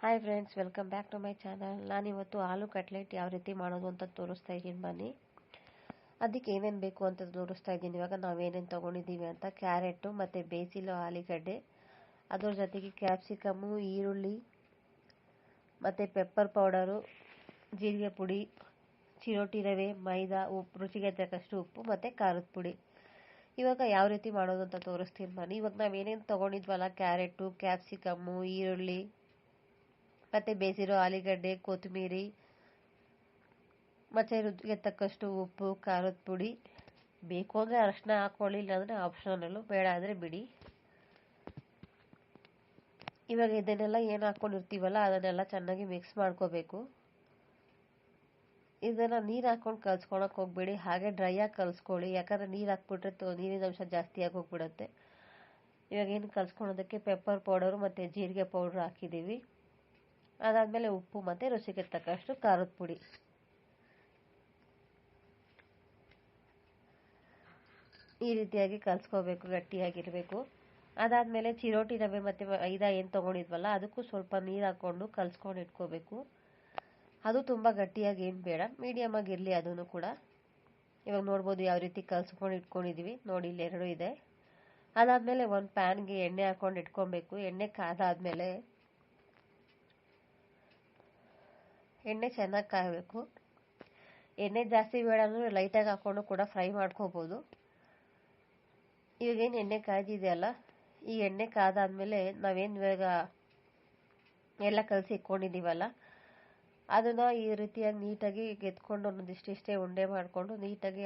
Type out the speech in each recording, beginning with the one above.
Hi friends, welcome back to my channel. ನಾನಿವತ್ತು ಆಲೂ cutlet ಯಾವ ರೀತಿ ಮಾಡೋದು ಅಂತ ತೋರಿಸ್ತಾ ಇದ್ದೀನಿ. ಬನ್ನಿ, ಅದಕ್ಕೆ ಏನೇನು ಬೇಕು ಅಂತ ತೋರಿಸ್ತಾ ಇದ್ದೀನಿ. ಇವಾಗ ನಾವೇನೇನು ತೊಗೊಂಡಿದ್ದೀವಿ ಅಂತ: ಕ್ಯಾರೆಟು ಮತ್ತು ಬೇಸಿಲು ಆಲೂಗಡ್ಡೆ, ಅದ್ರ ಜೊತೆಗೆ ಕ್ಯಾಪ್ಸಿಕಮ್ಮು, ಈರುಳ್ಳಿ ಮತ್ತು ಪೆಪ್ಪರ್ ಪೌಡರು, ಜೀರಿಗೆ ಪುಡಿ, ಚಿರೋಟಿ ರವೆ, ಮೈದಾ, ಉಪ್ಪು, ರುಚಿಗೆ ತಕ್ಕಷ್ಟು ಉಪ್ಪು ಮತ್ತು ಖಾರದ ಪುಡಿ. ಇವಾಗ ಯಾವ ರೀತಿ ಮಾಡೋದು ಅಂತ ತೋರಿಸ್ತೀನಿ ಬನ್ನಿ. ಇವಾಗ ನಾವೇನೇನು ತೊಗೊಂಡಿದ್ವಲ್ಲ, ಕ್ಯಾರೆಟು, ಕ್ಯಾಪ್ಸಿಕಮ್ಮು, ಈರುಳ್ಳಿ ಮತ್ತು ಬೇಯಿಸಿರೋ ಆಲೂಗಡ್ಡೆ, ಕೊತ್ತಂಬರಿ ಮತ್ತು ರುಚಿಗೆ ತಕ್ಕಷ್ಟು ಉಪ್ಪು, ಖಾರದ ಪುಡಿ, ಬೇಕು ಅಂದರೆ ಅರಿಶಿನ ಹಾಕ್ಕೊಳ್ಳಿ, ಇಲ್ಲಾಂದರೆ ಆಪ್ಷನಲ್ಲು, ಬೇಡ ಅಂದರೆ ಬಿಡಿ. ಇವಾಗ ಇದನ್ನೆಲ್ಲ ಏನು ಹಾಕ್ಕೊಂಡಿರ್ತೀವಲ್ಲ ಅದನ್ನೆಲ್ಲ ಚೆನ್ನಾಗಿ ಮಿಕ್ಸ್ ಮಾಡ್ಕೋಬೇಕು. ಇದನ್ನು ನೀರು ಹಾಕ್ಕೊಂಡು ಕಲ್ಸ್ಕೊಳಕ್ಕೆ ಹೋಗ್ಬೇಡಿ, ಹಾಗೆ ಡ್ರೈಯಾಗಿ ಕಲಿಸ್ಕೊಳ್ಳಿ. ಯಾಕಂದರೆ ನೀರು ಹಾಕ್ಬಿಟ್ರೆ ನೀರಿನ ಅಂಶ ಜಾಸ್ತಿ ಆಗೋಗ್ಬಿಡುತ್ತೆ. ಇವಾಗ ಏನು ಕಲಿಸ್ಕೊಳೋದಕ್ಕೆ ಪೆಪ್ಪರ್ ಪೌಡರು ಮತ್ತು ಜೀರಿಗೆ ಪೌಡ್ರ್ ಹಾಕಿದ್ದೀವಿ. ಅದಾದಮೇಲೆ ಉಪ್ಪು ಮತ್ತು ರುಚಿಗೆ ತಕ್ಕಷ್ಟು ಖಾರದ ಪುಡಿ. ಈ ರೀತಿಯಾಗಿ ಕಲಿಸ್ಕೋಬೇಕು, ಗಟ್ಟಿಯಾಗಿರಬೇಕು. ಅದಾದಮೇಲೆ ಚಿರೋಟಿ ರವೆ ಮತ್ತು ಮೈದಾ ಏನು ತೊಗೊಂಡಿದ್ವಲ್ಲ ಅದಕ್ಕೂ ಸ್ವಲ್ಪ ನೀರು ಹಾಕ್ಕೊಂಡು ಕಲಿಸ್ಕೊಂಡು ಇಟ್ಕೋಬೇಕು. ಅದು ತುಂಬ ಗಟ್ಟಿಯಾಗಿ ಏನು ಬೇಡ, ಮೀಡಿಯಮ್ ಆಗಿರಲಿ ಅದನ್ನು ಕೂಡ. ಇವಾಗ ನೋಡ್ಬೋದು ಯಾವ ರೀತಿ ಕಲಿಸ್ಕೊಂಡು ಇಟ್ಕೊಂಡಿದ್ದೀವಿ ನೋಡಿ, ಇಲ್ಲಿ ಎರಡು ಇದೆ. ಅದಾದಮೇಲೆ ಒಂದು ಪ್ಯಾನ್ಗೆ ಎಣ್ಣೆ ಹಾಕ್ಕೊಂಡು ಇಟ್ಕೊಬೇಕು. ಎಣ್ಣೆ ಕಾದಾದಮೇಲೆ ಎಣ್ಣೆ ಚೆನ್ನಾಗಿ ಕಾಯಬೇಕು. ಎಣ್ಣೆ ಜಾಸ್ತಿ ಬೇಡ ಅಂದರೆ ಲೈಟಾಗಿ ಹಾಕ್ಕೊಂಡು ಕೂಡ ಫ್ರೈ ಮಾಡ್ಕೋಬೋದು. ಇವಾಗೇನು ಎಣ್ಣೆ ಕಾಯ್ದಿದೆಯಲ್ಲ, ಈ ಎಣ್ಣೆ ಕಾದಾದಮೇಲೆ ನಾವೇನು ಇವಾಗ ಎಲ್ಲ ಕಲಸಿ ಇಟ್ಕೊಂಡಿದ್ದೀವಲ್ಲ ಅದನ್ನು ಈ ರೀತಿಯಾಗಿ ನೀಟಾಗಿ ಎತ್ಕೊಂಡು ಒಂದಿಷ್ಟಿಷ್ಟೇ ಉಂಡೆ ಮಾಡಿಕೊಂಡು ನೀಟಾಗಿ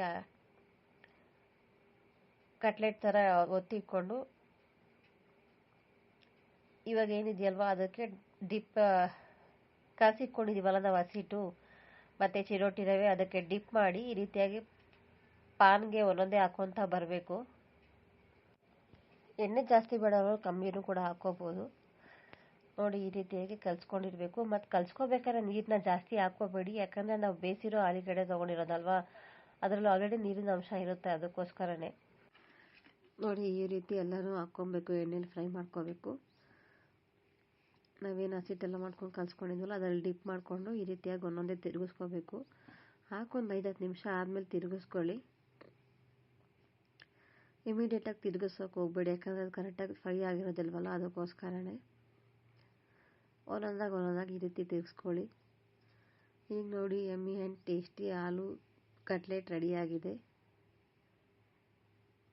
ಕಟ್ಲೆಟ್ ಥರ ಒತ್ತಿ ಇಟ್ಕೊಂಡು, ಇವಾಗ ಏನಿದೆಯಲ್ವ ಅದಕ್ಕೆ ಡಿಪ್ ಕಲಸಿಟ್ಕೊಂಡಿದ್ದೀವಲ್ಲ ನಾವು ಹಸಿಟ್ಟು ಮತ್ತು ಚಿರೋಟಿ ರವೆ, ಅದಕ್ಕೆ ಡಿಪ್ ಮಾಡಿ ಈ ರೀತಿಯಾಗಿ ಪಾನ್ಗೆ ಒಂದೊಂದೇ ಹಾಕ್ಕೊತಾ ಬರಬೇಕು. ಎಣ್ಣೆ ಜಾಸ್ತಿ ಬೇಡವರು ಕಮ್ಮಿನೂ ಕೂಡ ಹಾಕ್ಕೋಬೋದು. ನೋಡಿ, ಈ ರೀತಿಯಾಗಿ ಕಲಿಸ್ಕೊಂಡಿರಬೇಕು. ಮತ್ತು ಕಲಿಸ್ಕೋಬೇಕಾದ್ರೆ ನೀರನ್ನ ಜಾಸ್ತಿ ಹಾಕ್ಕೋಬೇಡಿ, ಯಾಕಂದರೆ ನಾವು ಬೇಯಿಸಿರೋ ಆಲೂಗಡ್ಡೆ ತೊಗೊಂಡಿರೋದಲ್ವ, ಅದರಲ್ಲಿ ಆಲ್ರೆಡಿ ನೀರಿನ ಅಂಶ ಇರುತ್ತೆ, ಅದಕ್ಕೋಸ್ಕರನೇ. ನೋಡಿ, ಈ ರೀತಿ ಎಲ್ಲನೂ ಹಾಕ್ಕೊಬೇಕು, ಎಣ್ಣೆಲಿ ಫ್ರೈ ಮಾಡ್ಕೋಬೇಕು. ನಾವೇನು ಹಸಿಟ್ಟೆಲ್ಲ ಮಾಡ್ಕೊಂಡು ಕಲಿಸ್ಕೊಂಡಿದ್ವಲ್ಲ ಅದರಲ್ಲಿ ಡಿಪ್ ಮಾಡಿಕೊಂಡು ಈ ರೀತಿಯಾಗಿ ಒಂದೊಂದೇ ತಿರುಗಿಸ್ಕೋಬೇಕು. ಹಾಕೊಂದು 5-10 ನಿಮಿಷ ಆದಮೇಲೆ ತಿರುಗಿಸ್ಕೊಳ್ಳಿ. ಇಮಿಡಿಯೇಟಾಗಿ ತಿರುಗಿಸೋಕೆ ಹೋಗ್ಬೇಡಿ, ಯಾಕಂದರೆ ಅದು ಕರೆಕ್ಟಾಗಿ ಫ್ರೈ ಆಗಿರೋದಿಲ್ವಲ್ಲ, ಅದಕ್ಕೋಸ್ಕರನೇ. ಒಂದೊಂದಾಗಿ ಈ ರೀತಿ ತಿರುಗಿಸ್ಕೊಳ್ಳಿ. ಈಗ ನೋಡಿ, yummy and tasty aloo cutlet ರೆಡಿಯಾಗಿದೆ.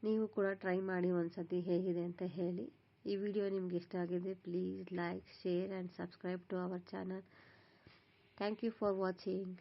ನೀವು ಕೂಡ ಟ್ರೈ ಮಾಡಿ ಒಂದ್ಸತಿ, ಹೇಗಿದೆ ಅಂತ ಹೇಳಿ. ಈ ವಿಡಿಯೋ ನಿಮ್ಗೆ ಇಷ್ಟ ಆಗಿದೆ, please like, share and subscribe to our channel. Thank you for watching.